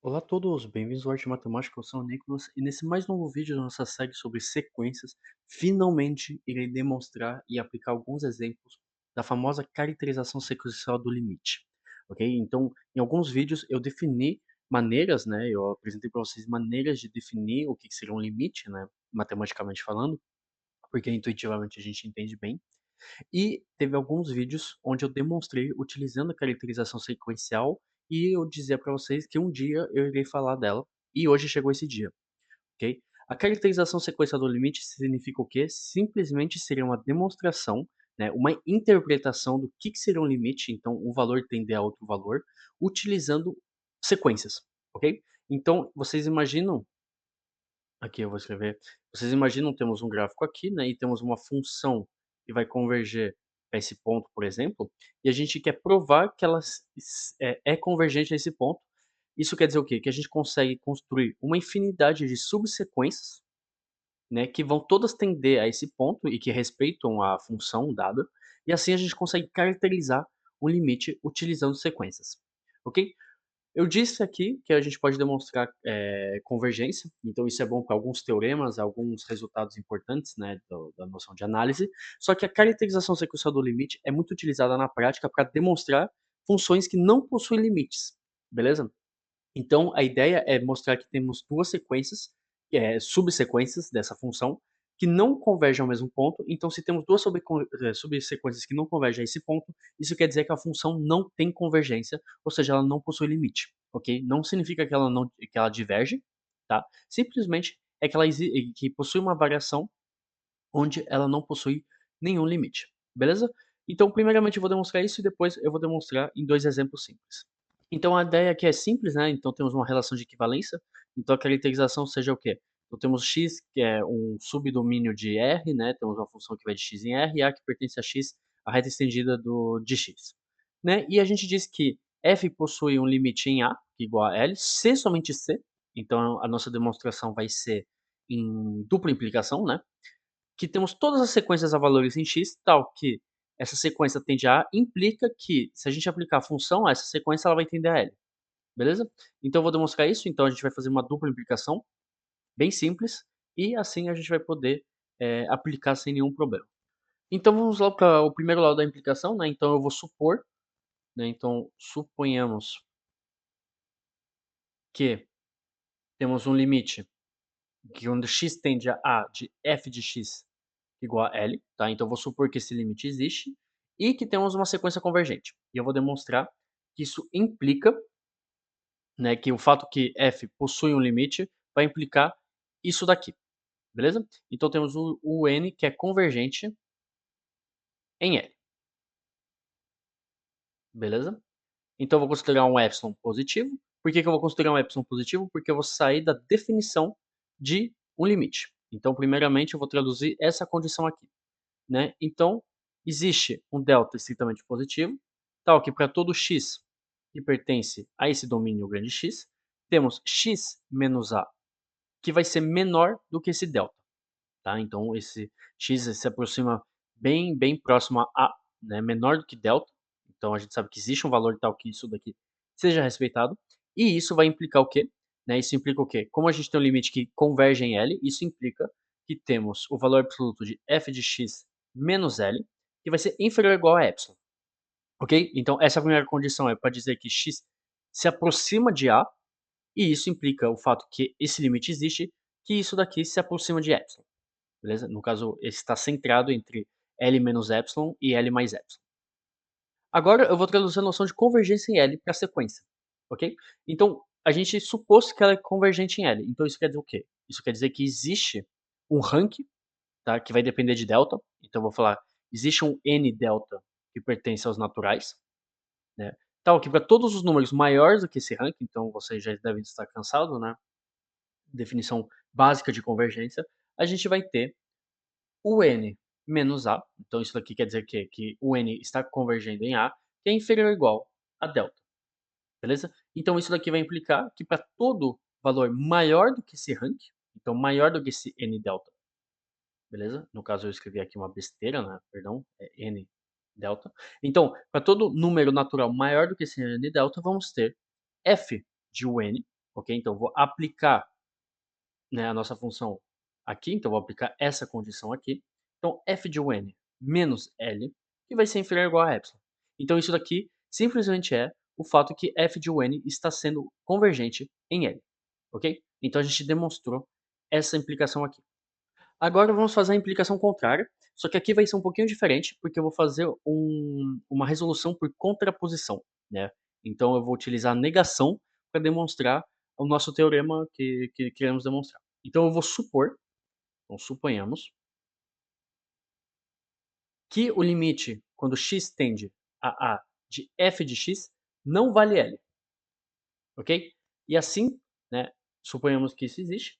Olá a todos, bem-vindos ao Arte Matemática, eu sou o Nicolas e nesse mais novo vídeo da nossa série sobre sequências, finalmente irei demonstrar e aplicar alguns exemplos da famosa caracterização sequencial do limite, ok? Então, em alguns vídeos eu defini maneiras, né, eu apresentei para vocês maneiras de definir o que seria um limite, né, matematicamente falando, porque intuitivamente a gente entende bem, e teve alguns vídeos onde eu demonstrei utilizando a caracterização sequencial e eu dizia para vocês que um dia eu irei falar dela, e hoje chegou esse dia, ok? A caracterização sequencial do limite significa o quê? Simplesmente seria uma demonstração, né, uma interpretação do que seria um limite, então um valor tender a outro valor, utilizando sequências, ok? Então, vocês imaginam aqui eu vou escrever. Vocês imaginam, temos um gráfico aqui, né, e temos uma função que vai converger a esse ponto, por exemplo, e a gente quer provar que ela é convergente a esse ponto. Isso quer dizer o quê? Que a gente consegue construir uma infinidade de subsequências, né, que vão todas tender a esse ponto e que respeitam a função dada, e assim a gente consegue caracterizar um limite utilizando sequências, ok? Eu disse aqui que a gente pode demonstrar, convergência, então isso é bom para alguns teoremas, alguns resultados importantes, né, da noção de análise, só que a caracterização sequencial do limite é muito utilizada na prática para demonstrar funções que não possuem limites, beleza? Então, a ideia é mostrar que temos 2 sequências, subsequências dessa função, que não convergem ao mesmo ponto. Então, se temos 2 subsequências que não convergem a esse ponto, isso quer dizer que a função não tem convergência, ou seja, ela não possui limite, ok? Não significa que ela não que ela diverge, tá? Simplesmente é que ela que possui uma variação onde ela não possui nenhum limite, beleza? Então, primeiramente eu vou demonstrar isso e depois eu vou demonstrar em 2 exemplos simples. Então a ideia aqui é simples, né, então temos uma relação de equivalência, então a caracterização seja o quê? Então temos x, que é um subdomínio de R, né, temos uma função que vai de x em R, e A que pertence a x, a reta estendida de x. Né? E a gente diz que f possui um limite em A, que é igual a L, se somente C, então a nossa demonstração vai ser em dupla implicação, né? Que temos todas as sequências a valores em x, tal que essa sequência tende a A, implica que, se a gente aplicar a função a essa sequência, ela vai tender a L, beleza? Então eu vou demonstrar isso, então a gente vai fazer uma dupla implicação, bem simples, e assim a gente vai poder aplicar sem nenhum problema. Então vamos lá para o primeiro lado da implicação, né? Então eu vou supor, né? Então suponhamos que temos um limite que quando x tende a A de f de x igual a L, tá? Então eu vou supor que esse limite existe e que temos uma sequência convergente. E eu vou demonstrar que isso implica, né, que o fato que f possui um limite vai implicar isso daqui, beleza? Então temos o n que é convergente em L, beleza? Então eu vou considerar um epsilon positivo. Por que eu vou considerar um epsilon positivo? Porque eu vou sair da definição de um limite. Então, primeiramente, eu vou traduzir essa condição aqui, né? Então, existe um delta estritamente positivo, tal que para todo x que pertence a esse domínio grande X, temos x menos a, que vai ser menor do que esse delta, tá? Então, esse x se aproxima bem próximo a, né? Menor do que delta. Então, a gente sabe que existe um valor tal que isso daqui seja respeitado. E isso vai implicar o quê? Né? Isso implica o quê? Como a gente tem um limite que converge em L, isso implica que temos o valor absoluto de f de x menos L, que vai ser inferior ou igual a epsilon. Ok? Então, essa primeira condição é para dizer que x se aproxima de A, e isso implica o fato que esse limite existe, que isso daqui se aproxima de epsilon. Beleza? No caso, esse está centrado entre L menos epsilon e L mais epsilon. Agora eu vou traduzir a noção de convergência em L para a sequência, ok? Então, a gente supôs que ela é convergente em L. Então, isso quer dizer o quê? Isso quer dizer que existe um rank, tá? Que vai depender de delta. Então, eu vou falar, existe um n delta que pertence aos naturais, né? Tal que para todos os números maiores do que esse rank, então vocês já devem estar cansados, né? Definição básica de convergência, a gente vai ter o n menos a, então isso daqui quer dizer que o n está convergendo em a, que é inferior ou igual a delta, beleza? Então isso daqui vai implicar que para todo valor maior do que esse rank, então maior do que esse n delta, beleza? No caso eu escrevi aqui uma besteira, né? Perdão, é n delta. Então, para todo número natural maior do que esse n delta, vamos ter f de un, ok? Então eu vou aplicar, né, a nossa função aqui, então eu vou aplicar essa condição aqui. Então f de n menos L, que vai ser inferior ou igual a epsilon. Então isso daqui simplesmente é o fato que f de n está sendo convergente em L, ok? Então a gente demonstrou essa implicação aqui. Agora vamos fazer a implicação contrária, só que aqui vai ser um pouquinho diferente, porque eu vou fazer uma resolução por contraposição, né? Então eu vou utilizar a negação para demonstrar o nosso teorema que queremos demonstrar. Então eu vou supor, então suponhamos, que o limite quando x tende a de f de x não vale L, ok? E assim, né, suponhamos que isso existe,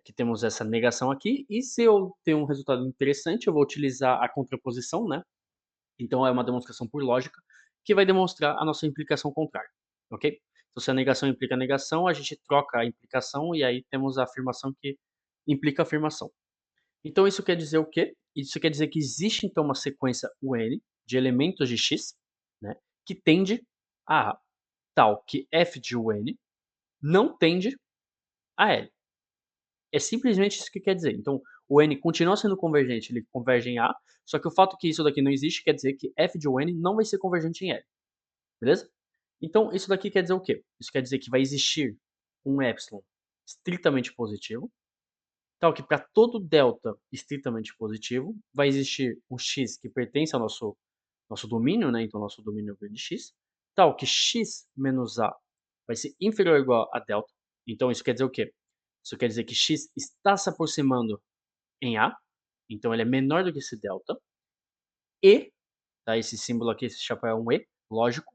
que temos essa negação aqui, e se eu tenho um resultado interessante, eu vou utilizar a contraposição, né? Então é uma demonstração por lógica, que vai demonstrar a nossa implicação contrária, ok? Então se a negação implica a negação, a gente troca a implicação e aí temos a afirmação que implica a afirmação. Então isso quer dizer o quê? Isso quer dizer que existe então uma sequência UN de elementos de X, né, que tende a tal que f de UN não tende a L. É simplesmente isso que quer dizer. Então, o N continua sendo convergente, ele converge em A, só que o fato que isso daqui não existe quer dizer que f de UN não vai ser convergente em L, beleza? Então, isso daqui quer dizer o quê? Isso quer dizer que vai existir um epsilon estritamente positivo, tal que para todo delta estritamente positivo, vai existir um x que pertence ao nosso domínio, né? Então, nosso domínio é de x, tal que x menos a vai ser inferior ou igual a delta. Então, isso quer dizer o quê? Isso quer dizer que x está se aproximando em A, então ele é menor do que esse delta, e, tá, esse símbolo aqui, esse chapéu é um E, lógico,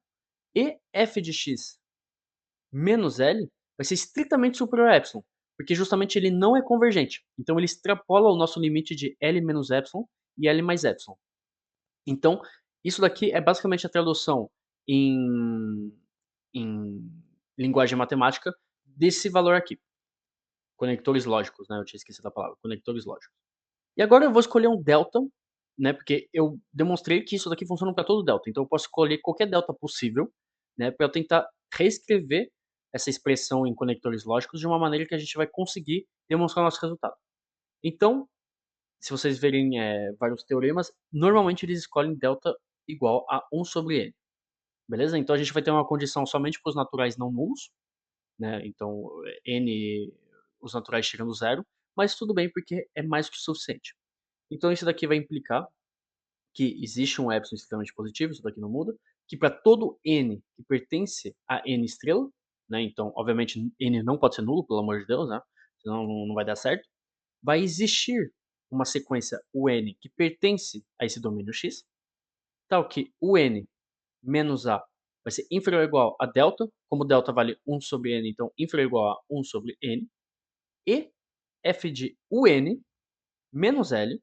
e f de x menos L vai ser estritamente superior a epsilon, porque justamente ele não é convergente, então ele extrapola o nosso limite de L menos epsilon e L mais epsilon. Então, isso daqui é basicamente a tradução em, em linguagem matemática desse valor aqui, conectores lógicos, né, eu tinha esquecido a palavra, conectores lógicos. E agora eu vou escolher um delta, né, porque eu demonstrei que isso daqui funciona para todo delta, então eu posso escolher qualquer delta possível, né, para eu tentar reescrever essa expressão em conectores lógicos de uma maneira que a gente vai conseguir demonstrar o nosso resultado. Então, se vocês verem vários teoremas, normalmente eles escolhem delta igual a 1 sobre n, beleza? Então a gente vai ter uma condição somente para os naturais não nulos, né, então n, os naturais chegando zero, mas tudo bem porque é mais que o suficiente. Então isso daqui vai implicar que existe um epsilon extremamente positivo, isso daqui não muda, que para todo n que pertence a n estrela, né, então obviamente n não pode ser nulo, pelo amor de Deus, né, senão não vai dar certo, vai existir uma sequência UN que pertence a esse domínio X, tal que UN menos A vai ser inferior ou igual a delta, como delta vale 1 sobre n, então inferior ou igual a 1 sobre n, e f de UN menos L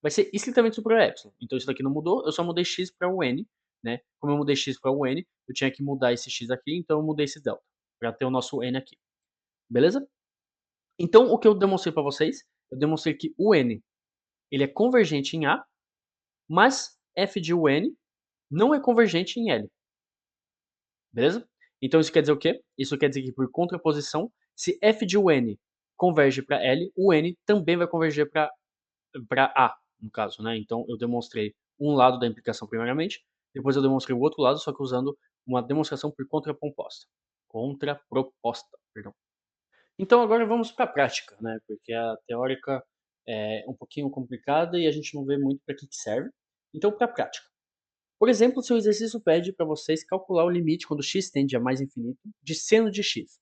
vai ser estritamente superior a epsilon. Então isso daqui não mudou, eu só mudei x para o n, né? Como eu mudei x para o n, eu tinha que mudar esse x aqui, então eu mudei esse delta, para ter o nosso n aqui. Beleza? Então o que eu demonstrei para vocês, eu demonstrei que o n ele é convergente em A, mas f de un não é convergente em L. Beleza? Então isso quer dizer o quê? Isso quer dizer que por contraposição, se f de un converge para L, o n também vai converger para A, no caso, né? Então eu demonstrei um lado da implicação primeiramente, depois eu demonstrei o outro lado, só que usando uma demonstração por contraproposta, perdão. Então agora vamos para a prática, né? Porque a teórica é um pouquinho complicada e a gente não vê muito para que serve. Então para a prática. Por exemplo, se o exercício pede para vocês calcular o limite quando x tende a mais infinito de seno de x.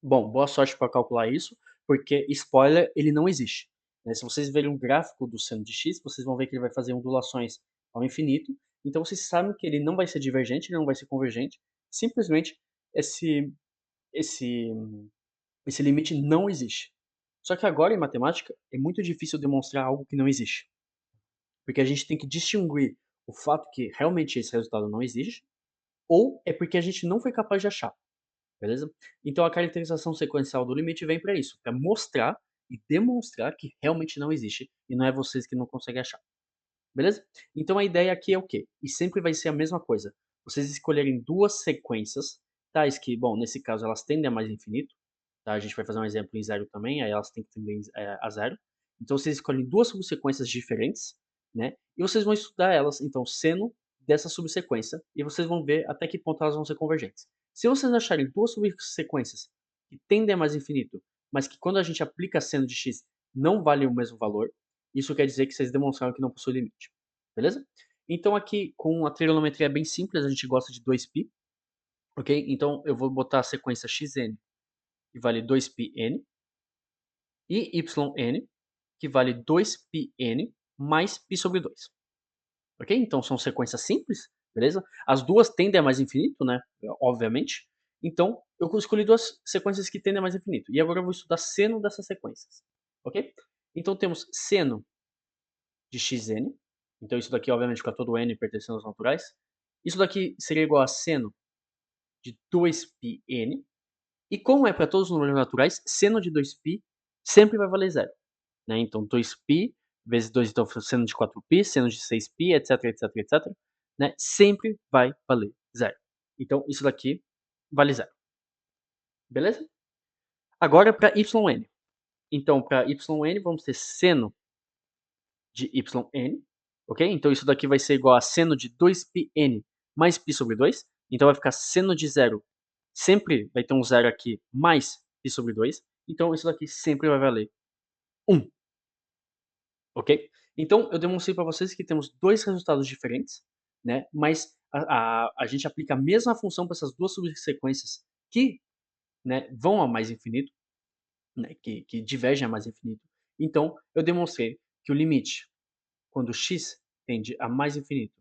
Bom, boa sorte para calcular isso, porque, spoiler, ele não existe. Né? Se vocês verem um gráfico do seno de x, vocês vão ver que ele vai fazer ondulações ao infinito. Então vocês sabem que ele não vai ser divergente, ele não vai ser convergente. Simplesmente esse, esse, esse limite não existe. Só que agora em matemática é muito difícil demonstrar algo que não existe. Porque a gente tem que distinguir o fato que realmente esse resultado não existe, ou é porque a gente não foi capaz de achar. Beleza? Então a caracterização sequencial do limite vem para isso, para mostrar e demonstrar que realmente não existe e não é vocês que não conseguem achar. Beleza? Então a ideia aqui é o quê? E sempre vai ser a mesma coisa. Vocês escolherem duas sequências, tais que, bom, nesse caso elas tendem a mais infinito, tá? A gente vai fazer um exemplo em zero também, aí elas têm que tender a zero. Então vocês escolhem duas subsequências diferentes, né? E vocês vão estudar elas, então, seno dessa subsequência, e vocês vão ver até que ponto elas vão ser convergentes. Se vocês acharem duas subsequências que tendem a mais infinito, mas que quando a gente aplica seno de x não vale o mesmo valor, isso quer dizer que vocês demonstraram que não possui limite. Beleza? Então aqui, com a trigonometria bem simples, a gente gosta de 2π, ok? Então eu vou botar a sequência xn, que vale 2πn, e yn, que vale 2πn mais π sobre 2. Ok? Então são sequências simples, beleza? As duas tendem a mais infinito, né? Obviamente. Então eu escolhi duas sequências que tendem a mais infinito. E agora eu vou estudar seno dessas sequências. Ok? Então temos seno de xn. Então isso daqui, obviamente, com todo n pertencendo aos naturais. Isso daqui seria igual a seno de 2πn. E como é para todos os números naturais, seno de 2π sempre vai valer zero. Né? Então 2π vezes 2, então seno de 4π, seno de 6π, etc, etc, etc. Né? Sempre vai valer zero. Então isso daqui vale zero. Beleza? Agora para yn. Então para yn vamos ter seno de yn. Ok? Então isso daqui vai ser igual a seno de 2πn mais π sobre 2. Então vai ficar seno de zero. Sempre vai ter um zero aqui mais π sobre 2. Então isso daqui sempre vai valer 1. Ok? Então eu demonstrei para vocês que temos dois resultados diferentes, né? Mas a gente aplica a mesma função para essas duas subsequências que, né, vão a mais infinito, né, que divergem a mais infinito. Então eu demonstrei que o limite quando x tende a mais infinito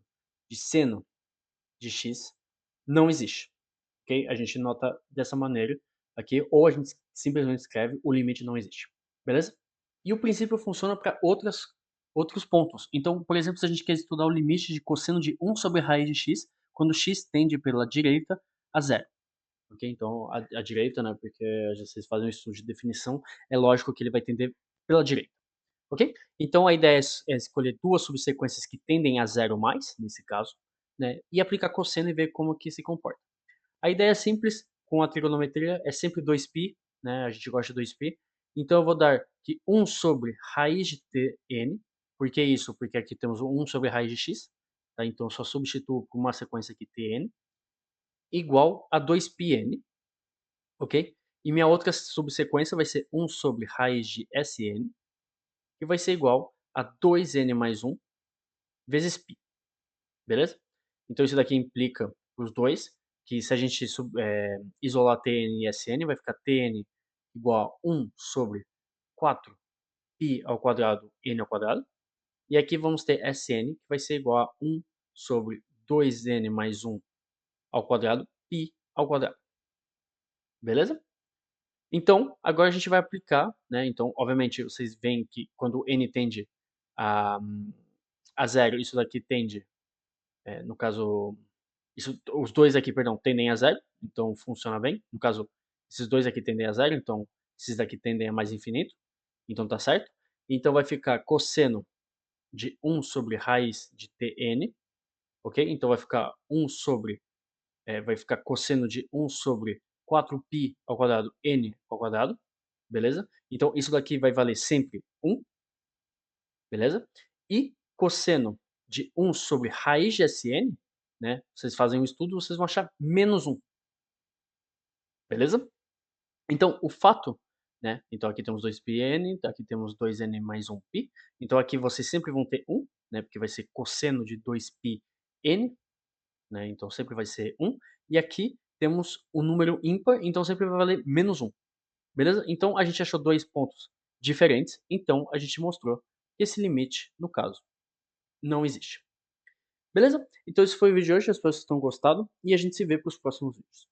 de seno de x não existe. Ok? A gente nota dessa maneira aqui, ou a gente simplesmente escreve o limite não existe. Beleza? E o princípio funciona para outros pontos. Então, por exemplo, se a gente quer estudar o limite de cosseno de 1 sobre raiz de x, quando x tende pela direita a zero. Ok? Então, a direita, né, porque vocês fazem um estudo de definição, é lógico que ele vai tender pela direita. Ok? Então, a ideia é escolher duas subsequências que tendem a zero mais, nesse caso, né, e aplicar cosseno e ver como que se comporta. A ideia é simples, com a trigonometria, é sempre 2π, né? A gente gosta de 2π. Então eu vou dar que 1 sobre raiz de tn. Por que isso? Porque aqui temos 1 sobre raiz de x. Tá? Então eu só substituo por uma sequência aqui tn. Igual a 2πn. Ok? E minha outra subsequência vai ser 1 sobre raiz de Sn. Que vai ser igual a 2n mais 1 vezes π. Beleza? Então isso daqui implica os dois, que se a gente isolar Tn e Sn, vai ficar Tn igual a 1 sobre 4π ao quadrado n ao quadrado. E aqui vamos ter Sn, que vai ser igual a 1 sobre 2n mais 1 ao quadrado, π ao quadrado. Beleza? Então, agora a gente vai aplicar, né? Então, obviamente, vocês veem que quando n tende a, a zero, isso daqui tende, no caso, os dois aqui, perdão, tendem a zero, então funciona bem. No caso, esses dois aqui tendem a zero, então esses daqui tendem a mais infinito, então tá certo. Então vai ficar cosseno de 1 sobre raiz de Tn, ok? Então vai ficar 1 sobre, vai ficar cosseno de 1 sobre 4π ao quadrado n ao quadrado, beleza? Então isso daqui vai valer sempre 1, beleza? E cosseno de 1 sobre raiz de Sn, né? Vocês fazem um estudo, vocês vão achar menos 1. Beleza? Então, o fato, né? Então aqui temos 2πn, aqui temos 2n mais 1π. Então aqui vocês sempre vão ter 1, né? Porque vai ser cosseno de 2πn, né? Então sempre vai ser 1. E aqui temos o número ímpar, então sempre vai valer menos 1. Beleza? Então a gente achou dois pontos diferentes, então a gente mostrou que esse limite, no caso, não existe. Beleza? Então esse foi o vídeo de hoje, espero que vocês tenham gostado e a gente se vê para os próximos vídeos.